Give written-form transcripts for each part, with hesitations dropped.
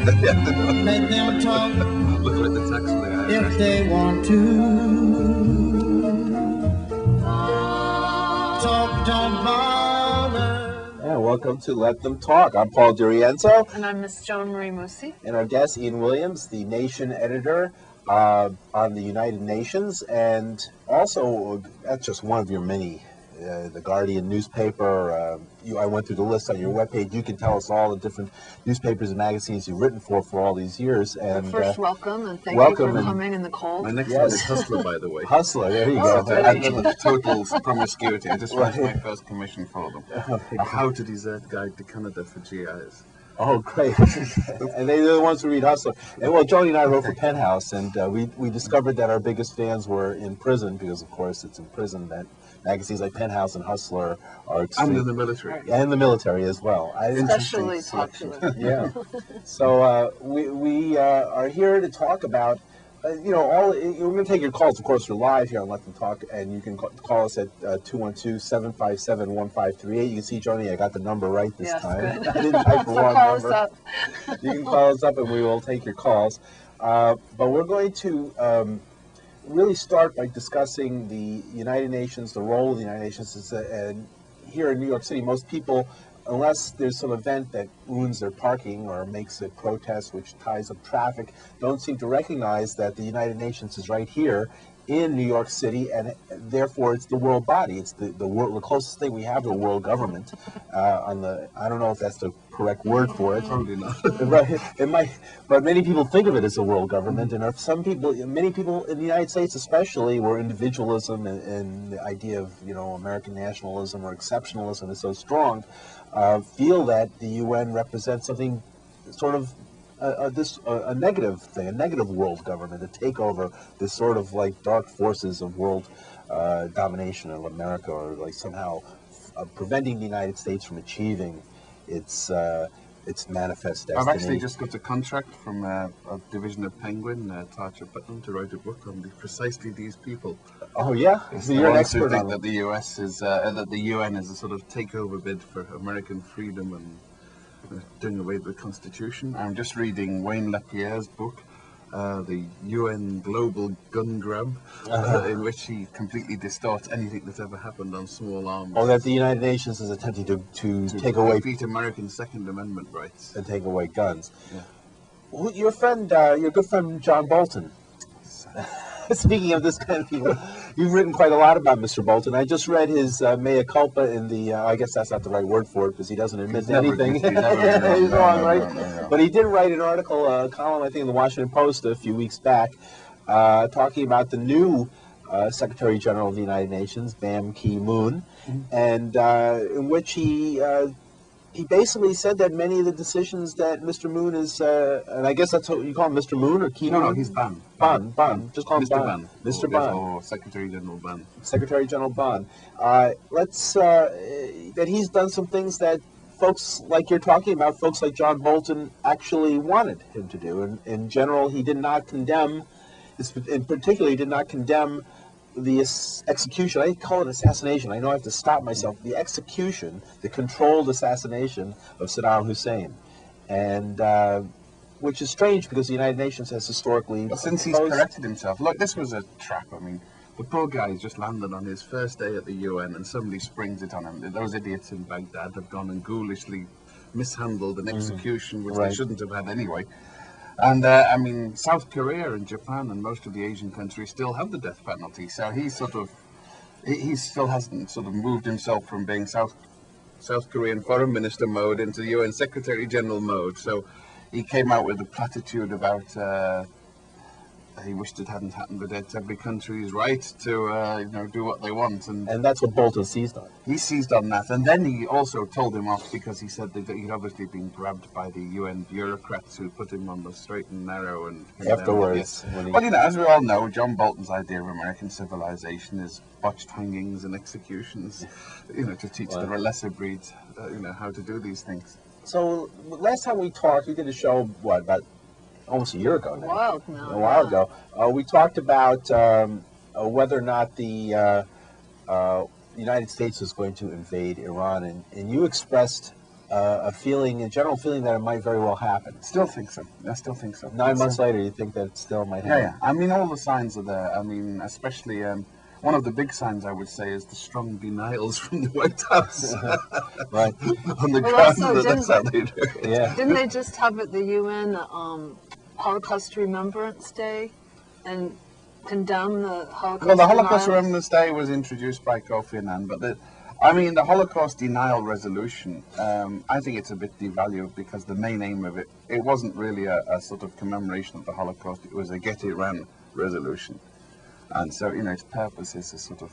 Let them talk Look like the tax man. if they want to. Talk don't bother. And welcome to Let Them Talk. I'm Paul DeRienzo. And I'm Miss Joan Marie Moossy. And our guest, Ian Williams, the Nation editor on the United Nations. And also, that's just one of your many, the Guardian newspaper. I went through the list on your webpage. You can tell us all the different newspapers and magazines you've written for all these years. And first, welcome, and thank you for coming in the cold. My next one is Hustler, by the way. Hustler, there you go. Total promiscuity. I just finished my first commission for them. A How to Desert Guide to Canada for GIs. Oh, great. And they're the ones who read Hustler. And well, Joni and I wrote for Penthouse, and we discovered that our biggest fans were in prison, because, of course, it's in prison that magazines like Penthouse and Hustler are extreme. And in the military. And the military as well. Especially popular. Yeah. So we are here to talk about, we're going to take your calls. Of course, we're live here on Let Them Talk, and you can call us at 212-757-1538. You can see, Joni, I got the number right this time. Good. I didn't type the wrong call number. us up. You can call us up, and we will take your calls. But we're going to really start by discussing the United Nations, the role of the United Nations. And here in New York City, most people, unless there's some event that ruins their parking or makes a protest which ties up traffic, don't seem to recognize that the United Nations is right here in New York City, and therefore it's the world body. It's the closest thing we have to a world government. I don't know if that's the correct word for it. Probably not. Right. It might, but many people think of it as a world government, and many people in the United States, especially, where individualism and the idea of American nationalism or exceptionalism is so strong, feel that the UN represents something sort of a negative thing, a negative world government, to take over this sort of like dark forces of world domination of America, or like somehow preventing the United States from achieving its manifest destiny. I've actually just got a contract from a division of Penguin, Tarcher Putnam, to write a book on precisely these people. Oh yeah, so you're an expert on that the US is that the UN is a sort of takeover bid for American freedom and doing away with the Constitution. I'm just reading Wayne Lapierre's book, the UN Global Gun Grab, in which he completely distorts anything that's ever happened on small arms. Oh, that the United Nations is attempting to take away... defeat American Second Amendment rights. And take away guns. Yeah. Well, your good friend John Bolton. Speaking of this kind of people, you've written quite a lot about Mr. Bolton. I just read his mea culpa in the, I guess that's not the right word for it, because he doesn't admit to anything. He's wrong, right? No. But he did write an article, a column, I think, in the Washington Post a few weeks back, talking about the new Secretary General of the United Nations, Ban Ki-moon, and in which he basically said that many of the decisions that Mr. Moon is, and I guess that's what you call him, Mr. Moon or Ki-moon? No, he's Ban. Ban. Just call him Mr. Ban. Mr. Ban. Or Secretary General Ban. Secretary General Ban. That he's done some things that folks like you're talking about, folks like John Bolton, actually wanted him to do. And in general, he did not condemn, in particular, he did not condemn the execution. I call it assassination. I know I have to stop myself. The execution, the controlled assassination of Saddam Hussein, and which is strange because the United Nations has historically. Well, since he's corrected himself, look, this was a trap. I mean, the poor guy's just landed on his first day at the UN, and somebody springs it on him. Those idiots in Baghdad have gone and ghoulishly mishandled an execution, which they shouldn't have had anyway. And I mean, South Korea and Japan and most of the Asian countries still have the death penalty. So he still hasn't sort of moved himself from being South Korean foreign minister mode into the UN Secretary General mode. So he came out with a platitude about he wished it hadn't happened, but it's every country's right to do what they want, and that's what Bolton seized on. He seized on that, and then he also told him off because he said that he'd obviously been grabbed by the UN bureaucrats who put him on the straight and narrow. And afterwards, well, as we all know, John Bolton's idea of American civilization is botched hangings and executions, to teach the lesser breeds, how to do these things. So last time we talked, we did a show about almost a year ago now. A while ago. We talked about whether or not the United States was going to invade Iran, and you expressed a feeling, a general feeling that it might very well happen. Still think so. I still think so. 9 months later, you think that it still might Yeah, happen? yeah. I mean, all the signs are there. I mean, especially one of the big signs I would say is the strong denials from the White House. Right. On the Well, grounds also, that that's how they do it. Yeah. Didn't they just have at the UN Holocaust Remembrance Day and condemn the Holocaust? Well, the Holocaust denials? Remembrance Day was introduced by Kofi Annan, but the Holocaust denial resolution, I think it's a bit devalued because the main aim of it wasn't really a sort of commemoration of the Holocaust, it was a get it ran resolution. And so, its purpose is a sort of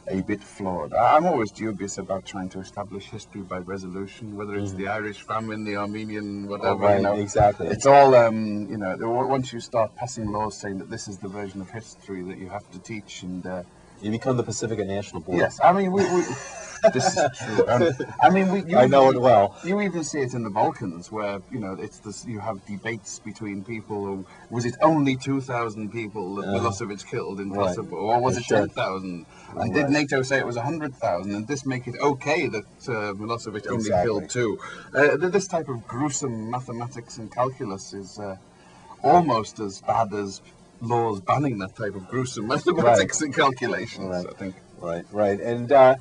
a bit flawed. I'm always dubious about trying to establish history by resolution, whether it's the Irish famine, the Armenian, whatever. Right, exactly. It's all, once you start passing laws saying that this is the version of history that you have to teach, and You become the Pacific National Board. yes, I mean, this is true. I know it well. You even see it in the Balkans, where it's this. You have debates between people. Who, was it only 2,000 people that Milosevic killed in Kosovo, or was it 10,000? And did NATO say it was 100,000? And this make it okay that Milosevic only killed 2? This type of gruesome mathematics and calculus is almost as bad as laws banning that type of gruesome mathematics and calculations, I think. Right. And, but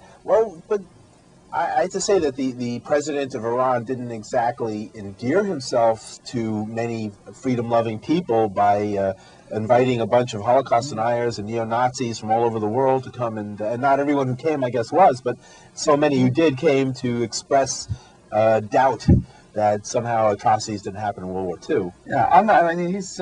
I have to say that the president of Iran didn't exactly endear himself to many freedom-loving people by inviting a bunch of Holocaust deniers and neo-Nazis from all over the world to come, and not everyone who came, I guess, was, but so many who did came to express doubt that somehow atrocities didn't happen in World War II. Yeah, I mean, he's...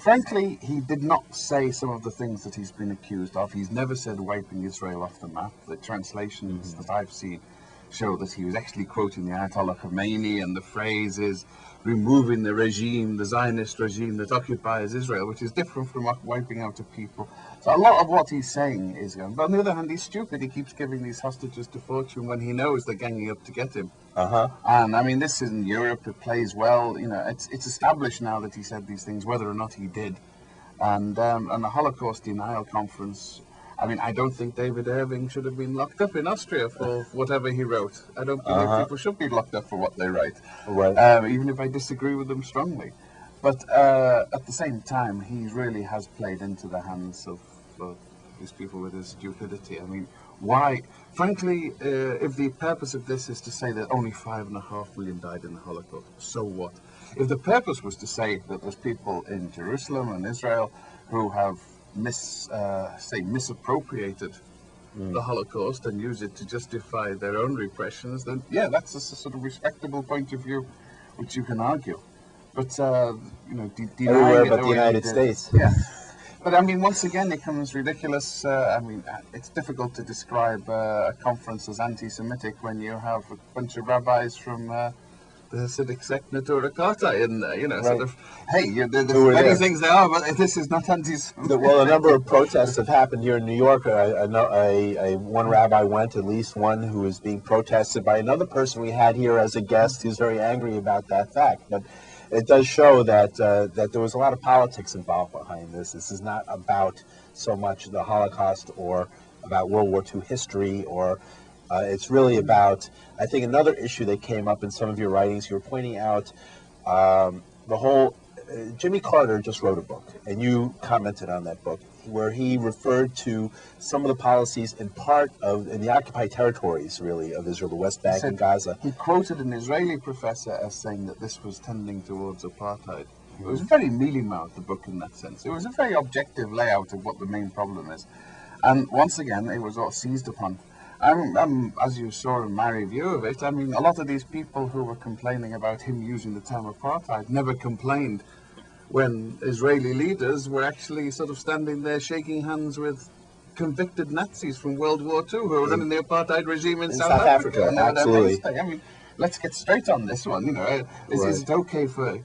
frankly, he did not say some of the things that he's been accused of. He's never said wiping Israel off the map. The translations that I've seen show that he was actually quoting the Ayatollah Khomeini, and the phrase is removing the regime, the Zionist regime that occupies Israel, which is different from wiping out a people. So a lot of what he's saying is going. But on the other hand, he's stupid. He keeps giving these hostages to fortune when he knows they're ganging up to get him. And I mean, this is in Europe. It plays well. It's established now that he said these things, whether or not he did. And the Holocaust denial conference. I mean, I don't think David Irving should have been locked up in Austria for whatever he wrote. I don't believe people should be locked up for what they write, even if I disagree with them strongly. But at the same time, he really has played into the hands of these people with his stupidity. I mean, why? Frankly, if the purpose of this is to say that only 5.5 million died in the Holocaust, so what? If the purpose was to say that there's people in Jerusalem and Israel who have misappropriated the Holocaust and use it to justify their own repressions, then yeah, that's a sort of respectable point of view, which you can argue. But Everywhere but the United States. Yeah. But I mean, once again, it becomes ridiculous. I mean, it's difficult to describe a conference as anti-Semitic when you have a bunch of rabbis from the Hasidic sect Naturakata in there, sort of, hey, there's many things they are, but this is not anti-Semitic. Well, a number of protests have happened here in New York. One rabbi went, at least one, who was being protested by another person we had here as a guest who's very angry about that fact. But it does show that that there was a lot of politics involved behind this. This is not about so much the Holocaust or about World War II history, or it's really about, I think, another issue that came up in some of your writings. You were pointing out the whole, Jimmy Carter just wrote a book, and you commented on that book, where he referred to some of the policies in the occupied territories, really, of Israel, the West Bank and Gaza. He quoted an Israeli professor as saying that this was tending towards apartheid. It was very mealy-mouthed, the book, in that sense. It was a very objective layout of what the main problem is. And once again, it was all seized upon. As you saw in my review of it, I mean, a lot of these people who were complaining about him using the term apartheid never complained when Israeli leaders were actually sort of standing there shaking hands with convicted Nazis from World War II who were running the apartheid regime in South Africa. Absolutely. I mean, let's get straight on this one. Is it okay for...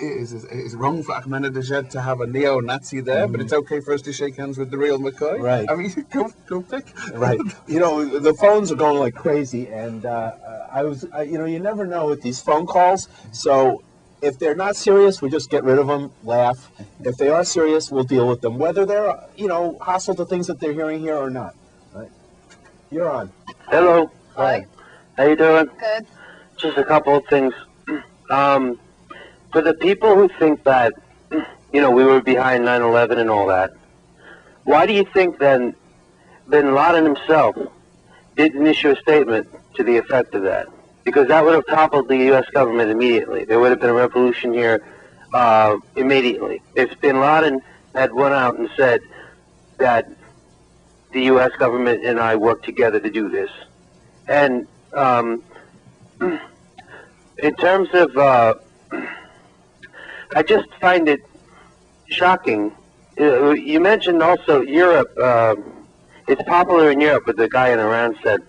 Is it wrong for Ahmadinejad to have a neo-Nazi there, but it's okay for us to shake hands with the real McCoy? Right. I mean, go pick. Right. The phones are going like crazy, and you never know with these phone calls. So if they're not serious, we just get rid of them, laugh. If they are serious, we'll deal with them, whether they're hostile to things that they're hearing here or not. Right. You're on. Hello. Hi. How you doing? Good. Just a couple of things. For the people who think that, we were behind 9/11 and all that, why do you think then Bin Laden himself didn't issue a statement to the effect of that? Because that would have toppled the U.S. government immediately. There would have been a revolution here immediately. If Bin Laden had went out and said that the U.S. government and I worked together to do this. And in terms of, I just find it shocking. You mentioned also Europe. It's popular in Europe, but the guy in Iran said,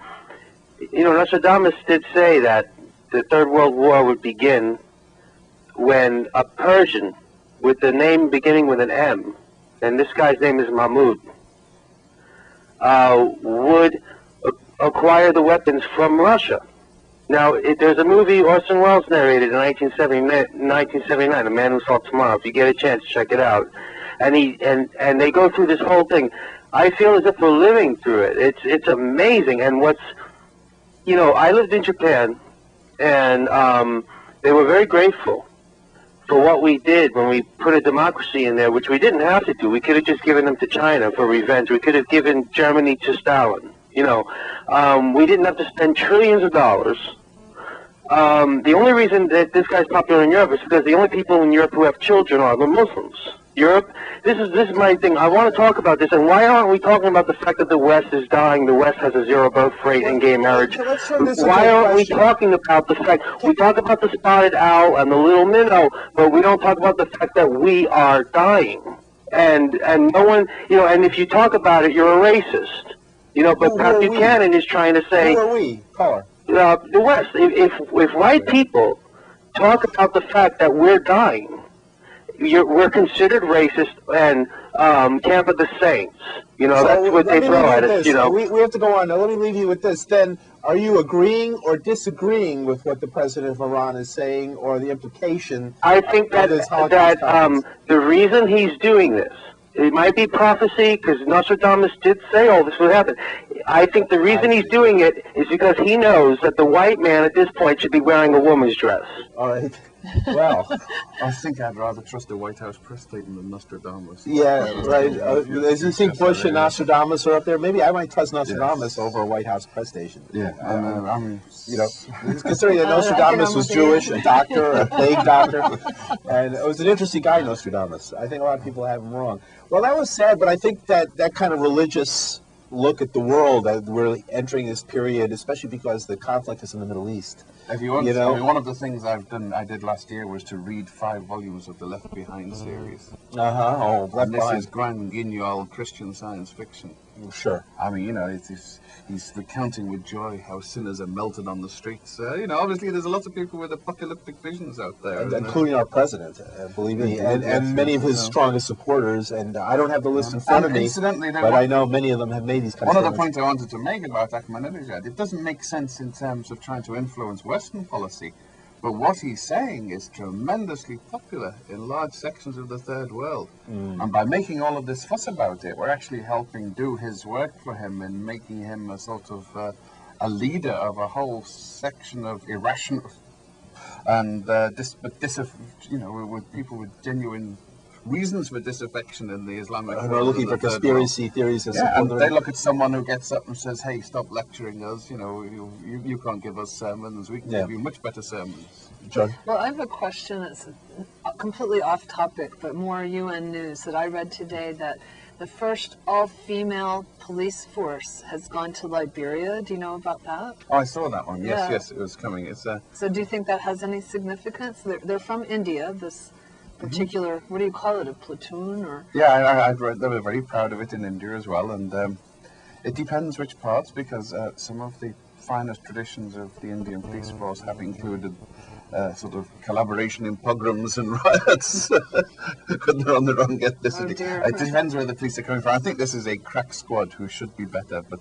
Nostradamus did say that the Third World War would begin when a Persian with the name beginning with an M, and this guy's name is Mahmud, would acquire the weapons from Russia. Now, there's a movie Orson Welles narrated in 1979, A Man Who Saw Tomorrow. If you get a chance, check it out. And they go through this whole thing. I feel as if we're living through it. It's amazing. And I lived in Japan, and they were very grateful for what we did when we put a democracy in there, which we didn't have to do. We could have just given them to China for revenge. We could have given Germany to Stalin. We didn't have to spend trillions of dollars. The only reason that this guy's popular in Europe is because the only people in Europe who have children are the Muslims. Europe, this is my thing. I want to talk about this, and why aren't we talking about the fact that the West is dying? The West has a zero birth rate in gay marriage. Why aren't we talking about the fact? We talk about the spotted owl and the little minnow, but we don't talk about the fact that we are dying. And no one, and if you talk about it, you're a racist. But Pat Buchanan is trying to say, who are we, caller? The West. If white people talk about the fact that we're dying, we're considered racist and camp of the saints. That's what they throw at us. We have to go on. Now, let me leave you with this. Then, are you agreeing or disagreeing with what the president of Iran is saying, or the implication? I think that the reason he's doing this, it might be prophecy, because Nostradamus did say all this would happen. I think the reason he's doing it is because he knows that the white man at this point should be wearing a woman's dress. All right. Well, I think I'd rather trust the White House press statement than Nostradamus. Yeah, right. As you think Bush and Nostradamus are up there, maybe I might trust Nostradamus over a White House press station. Yeah, I mean, considering that Nostradamus was Jewish, a doctor, a plague doctor, and it was an interesting guy, Nostradamus. I think a lot of people have him wrong. Well, that was sad, but I think that kind of religious look at the world, that we're entering this period, especially because the conflict is in the Middle East. If you want, I mean, one of the things I did last year was to read 5 volumes of the Left Behind series. Oh, Left This Behind. is grand guignol Christian science fiction. Sure. I mean, he's recounting with joy how sinners are melted on the streets. Obviously there's a lot of people with apocalyptic visions out there. Including our president, believe me, and many of his strongest supporters. And I don't have the list in front of me, but I know many of them have made these kind of statements. One of the points I wanted to make about Ahmadinejad, it doesn't make sense in terms of trying to influence Western policy, but what he's saying is tremendously popular in large sections of the Third World. And by making all of this fuss about it, we're actually helping do his work for him and making him a sort of a leader of a whole section of irrational and with people with genuine reasons for disaffection in the Islamic world. We're looking for conspiracy theories. And they look at someone who gets up and says, "Hey, stop lecturing us. You can't give us sermons. We can give you much better sermons." John? Well, I have a question that's completely off topic, but more UN news that I read today, that the first all-female police force has gone to Liberia. Do you know about that? Oh, I saw that one. Yes, Yeah. yes, it was coming. It's So do you think that has any significance? They're from India, this particular, what do you call it, a platoon? Or? Yeah, I've read they were very proud of it in India as well, and it depends which parts, because some of the finest traditions of the Indian police force have included sort of collaboration in pogroms and riots when they're on the wrong ethnicity. It depends where the police are coming from. I think this is a crack squad who should be better, but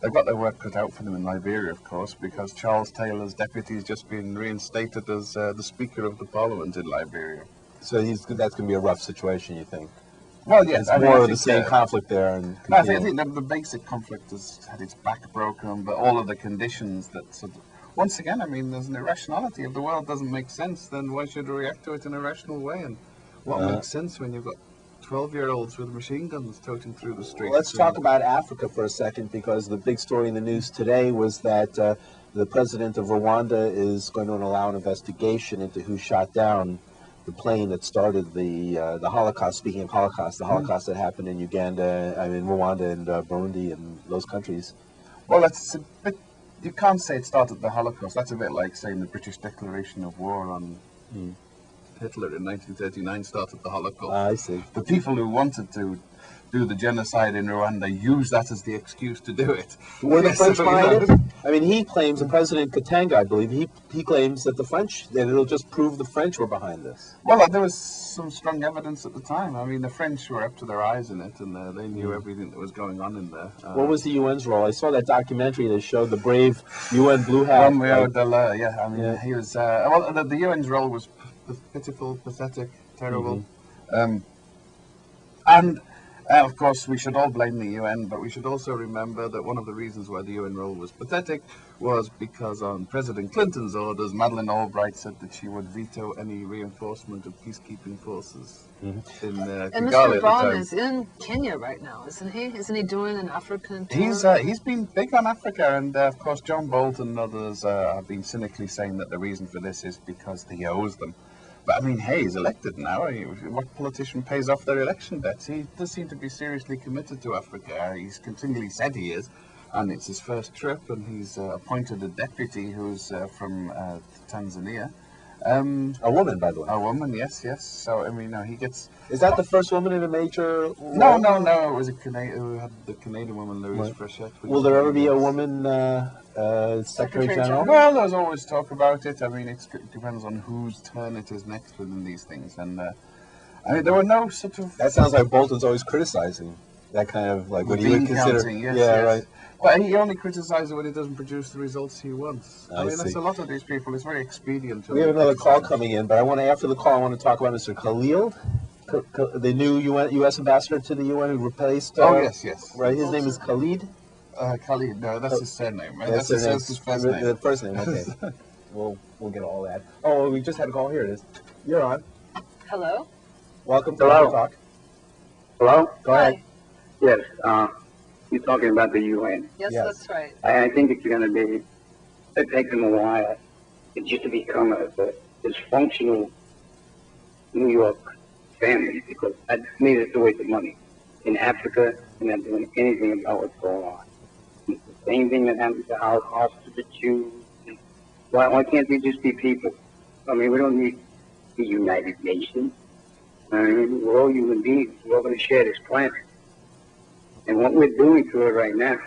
they've got their work cut out for them in Liberia, of course, because Charles Taylor's deputy has just been reinstated as the Speaker of the Parliament in Liberia. So that's going to be a rough situation, you think? Well, yes, It's I mean, more I of the think, same conflict there. And No, I think the basic conflict has had its back broken, but all of the conditions that sort of, once again, I mean, there's an irrationality. If the world doesn't make sense, then why should we react to it in a rational way? And what makes sense when you've got 12-year-olds with machine guns toting through the streets? Let's talk about Africa for a second, because the big story in the news today was that the president of Rwanda is going to allow an investigation into who shot down the plane that started the Holocaust. Speaking of Holocaust, the Holocaust that happened in Uganda, I mean Rwanda and Burundi and those countries. Well, that's a bit. You can't say it started the Holocaust. That's a bit like saying the British declaration of war on Hitler in 1939 started the Holocaust. I see. The people who wanted to do the genocide in Rwanda used that as the excuse to do it. Were the French So, behind it? I mean, he claims, the President Katanga, I believe, he claims that that it'll just prove the French were behind this. Well, there was some strong evidence at the time. I mean, the French were up to their eyes in it, and they knew everything that was going on in there. What was the UN's role? I saw that documentary that showed the brave UN Blue Hat. Romeo Dallaire, yeah. I mean, he was. Well, the UN's role was pitiful, pathetic, terrible, and. Of course, we should all blame the UN, but we should also remember that one of the reasons why the UN role was pathetic was because on President Clinton's orders, Madeleine Albright said that she would veto any reinforcement of peacekeeping forces in And Kigali Mr. at the Braun time. is in Kenya right now, isn't he? Isn't he doing an African tour? He's been big on Africa, and of course John Bolton and others have been cynically saying that the reason for this is because he owes them. But I mean, hey, he's elected now. What politician pays off their election debts? He does seem to be seriously committed to Africa. He's continually said he is, and it's his first trip, and he's appointed a deputy who's from Tanzania. A woman, by the way. A woman, yes. So, I mean, he gets... Is that the first woman in a major... No. It was a Canadian who had the Canadian woman, Louise Frechette. Will there ever be a woman Secretary General? Well, there's always talk about it. I mean, it depends on whose turn it is next within these things. And, I mean, there were no sort of... That sounds like Bolton's always criticizing. That kind of, like, what he would consider... Counting, yes. Right. But he only criticizes it when it doesn't produce the results he wants. I mean, see. that's a lot of these people. It's very expedient. We have another call coming in, but after the call, I want to talk about Mr. Khalil, the new U.S. ambassador to the UN who replaced... yes. Right, his name is Khalid? Khalid, no, that's his surname, right? That's his first name. The first name, okay. We'll get all that. Oh, we just had a call. Here it is. You're on. Hello? Welcome to Hello. Talk. Hello? Go ahead. Yes, you're talking about the UN. Yes, Yes. that's right. I think it's going to be, it takes them a while just to become a dysfunctional New York family, because to me it's a waste of money. In Africa, they're not doing anything about what's going on. It's the same thing that happens to Holocaust to the Jews. Why can't we just be people? I mean, we don't need the United Nations. I mean, we're all human beings. We're all going to share this planet. And what we're doing to it right now,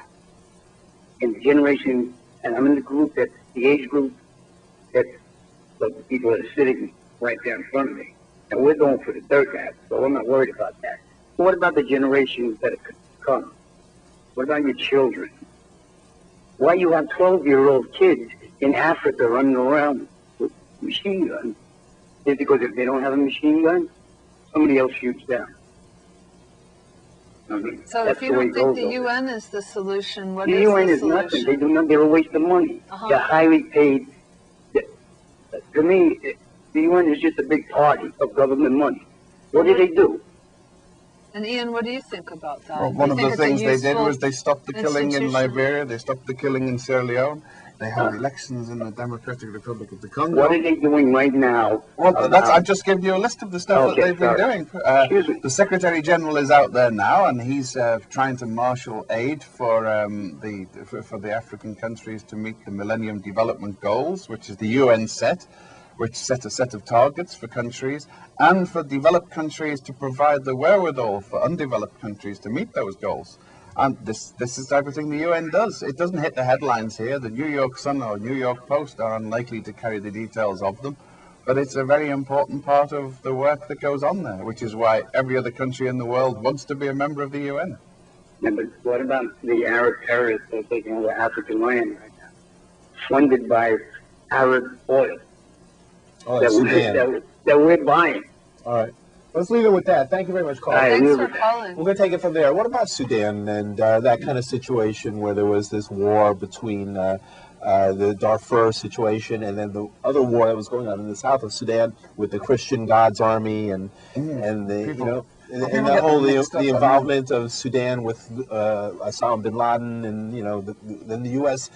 in the generation, and I'm in the group that's the age group that the people that are sitting right there in front of me. And we're going for the third guy, so I'm not worried about that. But what about the generations that are come? What about your children? Why you have 12-year-old kids in Africa running around with machine guns? Is it because if they don't have a machine gun, somebody else shoots down? I mean, So that's if you the way don't it think goes the over UN is the solution, what the is UN the is nothing. solution? They do not. They're a waste of money. They're highly paid. To me, the UN is just a big party of government money. What do they do? And Ian, what do you think about that? Well, Do one you of think the it's a things they did useful was they stopped the killing in institution? Liberia, they stopped the killing in Sierra Leone, they held elections in the Democratic Republic of the Congo. What are they doing right now? Well, I've just given you a list of the stuff that they've been doing. Excuse me. The Secretary General is out there now, and he's trying to marshal aid for the African countries to meet the Millennium Development Goals, which is the UN which set a set of targets for countries, and for developed countries to provide the wherewithal for undeveloped countries to meet those goals. And this is the type of thing the UN does. It doesn't hit the headlines here. The New York Sun or New York Post are unlikely to carry the details of them, but it's a very important part of the work that goes on there, which is why every other country in the world wants to be a member of the UN. Yeah, but what about the Arab terrorists that are taking over African land right now? Funded by Arab oil Oh, that's Sudan. that we're buying. All right. Let's leave it with that. Thank you very much, Carl. All right. Thanks for calling. We're going to take it from there. What about Sudan and that kind of situation where there was this war between the Darfur situation and then the other war that was going on in the south of Sudan with the Christian God's Army and the People and get the whole them mixed up. the involvement of Sudan with Osama bin Laden and then the U.S.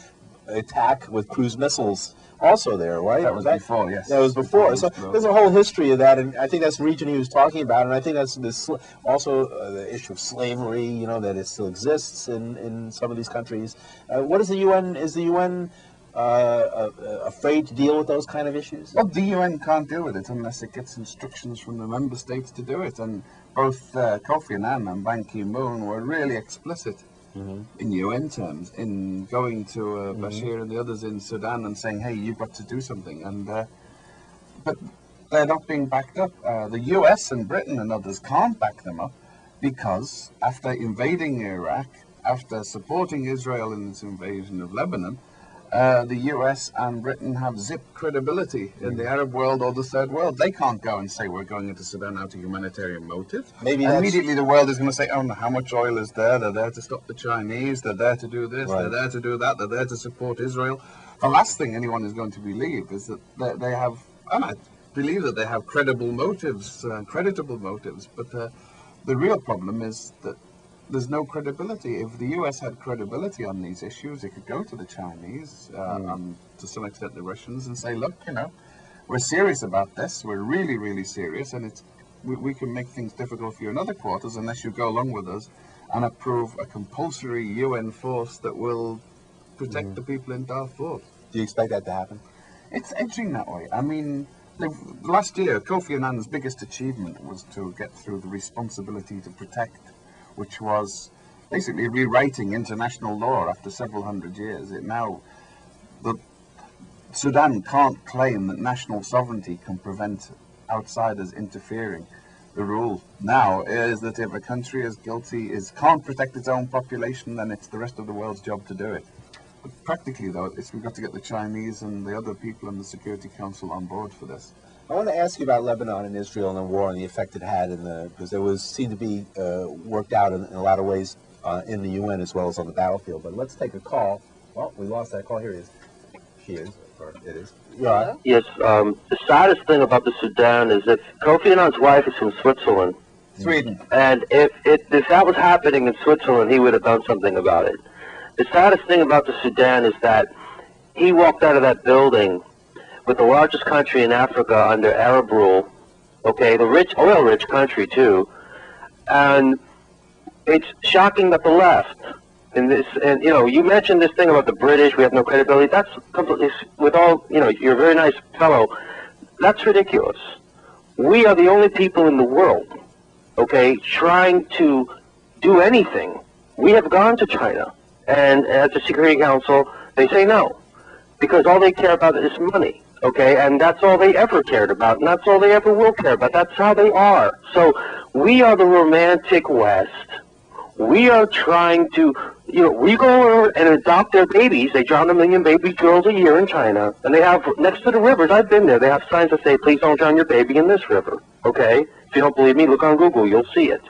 attack with cruise missiles also there, right? That was before, yes. That was before. So Before. there's a whole history of that, and I think that's the region he was talking about, and I think that's this also the issue of slavery, that it still exists in some of these countries. What is the UN? Is the UN afraid to deal with those kind of issues? Well, the UN can't deal with it unless it gets instructions from the member states to do it, and both Kofi Annan and Ban Ki-moon were really explicit in UN terms in going to Bashir and the others in Sudan and saying, hey, you've got to do something. And but they're not being backed up. The US and Britain and others can't back them up because after invading Iraq, after supporting Israel in its invasion of Lebanon, the US and Britain have zip credibility in the Arab world or the third world. They can't go and say we're going into Sudan out of humanitarian motive. Maybe that's- immediately the world is going to say, oh, no, how much oil is there? They're there to stop the Chinese. They're there to do this. Right. They're there to do that. They're there to support Israel. The last thing anyone is going to believe is that they have, and I believe that they have credible motives, creditable motives, but the real problem is that there's no credibility. If the US had credibility on these issues, it could go to the Chinese, and to some extent the Russians, and say, look, we're serious about this. We're really, really serious, and we can make things difficult for you in other quarters unless you go along with us and approve a compulsory UN force that will protect the people in Darfur. Do you expect that to happen? It's edging that way. I mean, last year, Kofi Annan's biggest achievement was to get through the responsibility to protect, which was basically rewriting international law after several hundred years. Sudan can't claim that national sovereignty can prevent outsiders interfering. The rule now is that if a country is guilty, can't protect its own population, then it's the rest of the world's job to do it. But practically, though, we've got to get the Chinese and the other people in the Security Council on board for this. I want to ask you about Lebanon and Israel and the war and the effect it had because there seemed to be worked out in a lot of ways in the UN as well as on the battlefield. But let's take a call. Well, we lost that call. Here it is. She is, or it is. Yeah. Yes, the saddest thing about the Sudan is that Kofi Annan's wife is from Switzerland. Sweden. And if that was happening in Switzerland, he would have done something about it. The saddest thing about the Sudan is that he walked out of that building with the largest country in Africa under Arab rule, okay, the rich, oil-rich country too, and it's shocking that the left, in this, and you mentioned this thing about the British, we have no credibility, that's completely, with all, you're a very nice fellow, that's ridiculous. We are the only people in the world, okay, trying to do anything. We have gone to China, and at the Security Council, they say no, because all they care about is money. Okay, and that's all they ever cared about, and that's all they ever will care about. That's how they are. So we are the romantic West. We are trying to, we go over and adopt their babies. They drown 1 million baby girls a year in China, and they have, next to the rivers, I've been there, they have signs that say, please don't drown your baby in this river. Okay? If you don't believe me, look on Google, you'll see it.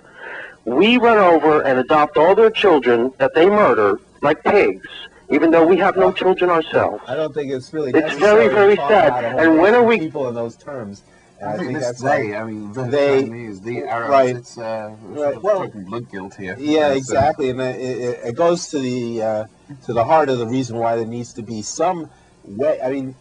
We run over and adopt all their children that they murder like pigs, even though we have no children ourselves. I don't think it's really It's necessary very, very to talk sad. about a whole And when bunch are of we- people in those terms. And I think this that's they, like- I mean, the they- Chinese, the Arabs, right. it's Right. Well, talking blood guilt here. Yeah, So- exactly, and it goes to the heart of the reason why there needs to be some way. I mean,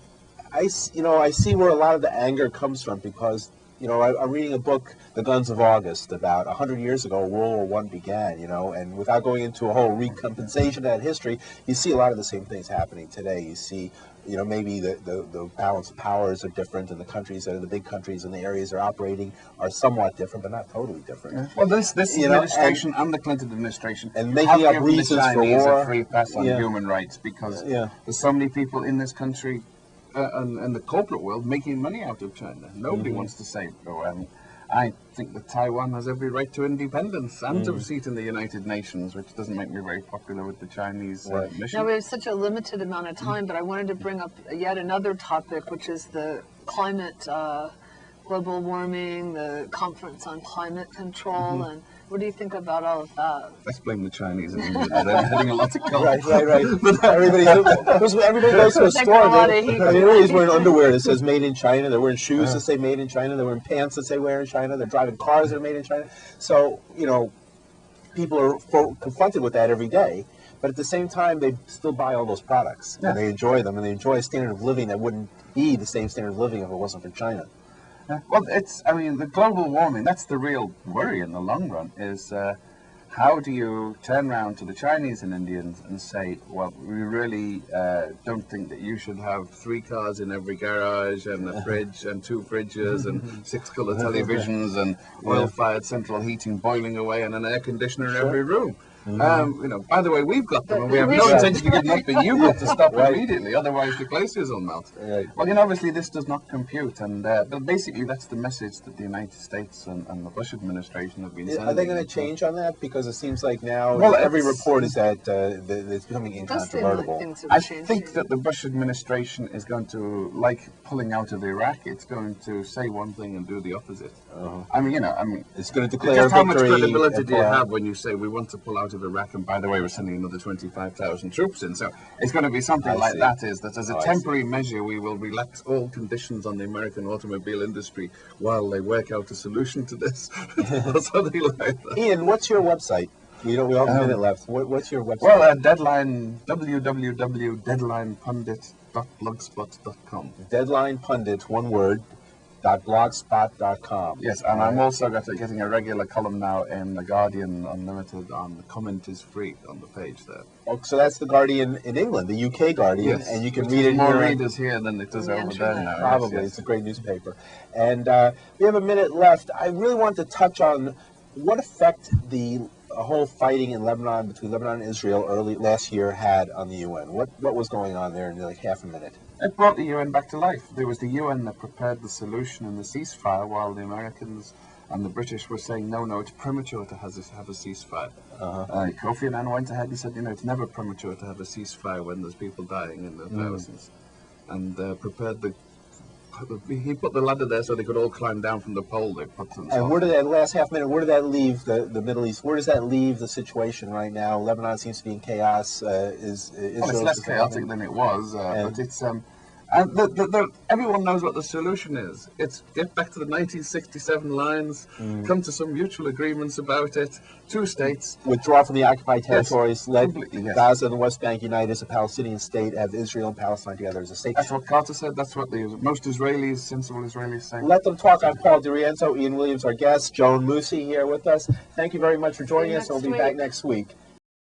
I see where a lot of the anger comes from because I'm reading a book, The Guns of August, about 100 years ago, World War I began. And without going into a whole recompensation of that history, you see a lot of the same things happening today. You see. Maybe the balance of powers are different, and the countries that are the big countries and the areas they're operating are somewhat different, but not totally different. Well, this administration and the Clinton administration and making have up given reasons the for Chinese war. a free pass on Yeah. human rights because Yeah. there's so many people in this country and the corporate world making money out of China. Nobody wants to say, I think that Taiwan has every right to independence and to a seat in the United Nations, which doesn't make me very popular with the Chinese mission. Now, we have such a limited amount of time, but I wanted to bring up yet another topic, which is the climate global warming, the conference on climate control, Mm-hmm. and what do you think about all of that? Let's blame the Chinese and Indians. They're having a lot of cold. Right. Everybody goes to a They got store. a lot of heat. Everybody's wearing underwear that says "Made in China." They're wearing shoes that say "Made in China." They're wearing pants that say "Wear in China." They're driving cars that are made in China. So people are confronted with that every day. But at the same time, they still buy all those products and they enjoy them, and they enjoy a standard of living that wouldn't be the same standard of living if it wasn't for China. Well, the global warming, that's the real worry in the long run, is how do you turn around to the Chinese and Indians and say, well, we really don't think that you should have 3 cars in every garage and a fridge and 2 fridges and 6 color televisions and oil-fired central heating boiling away and an air conditioner in every room. By the way, we've got them and we have no intention of giving up, but you've got to stop immediately, otherwise the glaciers will melt. Right. Well, obviously this does not compute, but basically that's the message that the United States and the Bush administration have been sending. Are they going to change on that? Because it seems like now Well, every it's- report is that it's becoming It does seem like incontrovertible. things I are changing. think that the Bush administration is going to, like pulling out of Iraq, it's going to say one thing and do the opposite. It's going to declare Just how much victory credibility and do you pull out. have when you say we want to pull out of Iraq, and by the way, we're sending another 25,000 troops in? So it's going to be something I like see. that, is that as a I see. temporary measure, we will relax all conditions on the American automobile industry while they work out a solution to this. Or something like that. Ian, what's your website? We have a minute left. What's your website? Well, Deadline, www.deadlinepundit.blogspot.com. Deadline Pundit, one word, .blogspot.com. Yes, and I'm also getting a regular column now in The Guardian Unlimited on the comment is free on the page there. Oh, so that's the Guardian in England, the UK Guardian, Yes, and you can which read has it more here. readers here than it does On the over there internet. now. Probably. Yes, It's a great newspaper. And we have a minute left. I really want to touch on what effect the whole fighting in Lebanon, between Lebanon and Israel last year had on the UN. What was going on there in like half a minute? It brought the UN back to life. There was the UN that prepared the solution in the ceasefire, while the Americans and the British were saying, no, it's premature to have a ceasefire. Kofi Annan went ahead and said, it's never premature to have a ceasefire when there's people dying in the thousands. And prepared he put the ladder there so they could all climb down from the pole they put themselves. And where did that last half minute, where did that leave the Middle East? Where does that leave the situation right now? Lebanon seems to be in chaos. It's less chaotic than it was, but it's everyone knows what the solution is. It's get back to the 1967 lines, come to some mutual agreements about it. 2 states. Withdraw from the occupied territories, let completely, yes. Gaza and the West Bank unite as a Palestinian state, have Israel and Palestine together as a state. That's what Carter said. That's what the most sensible Israelis say. Let them talk. I'm Paul DeRienzo, Ian Williams, our guest, Joan Moossy here with us. Thank you very much for joining us. next We'll be week. back next week.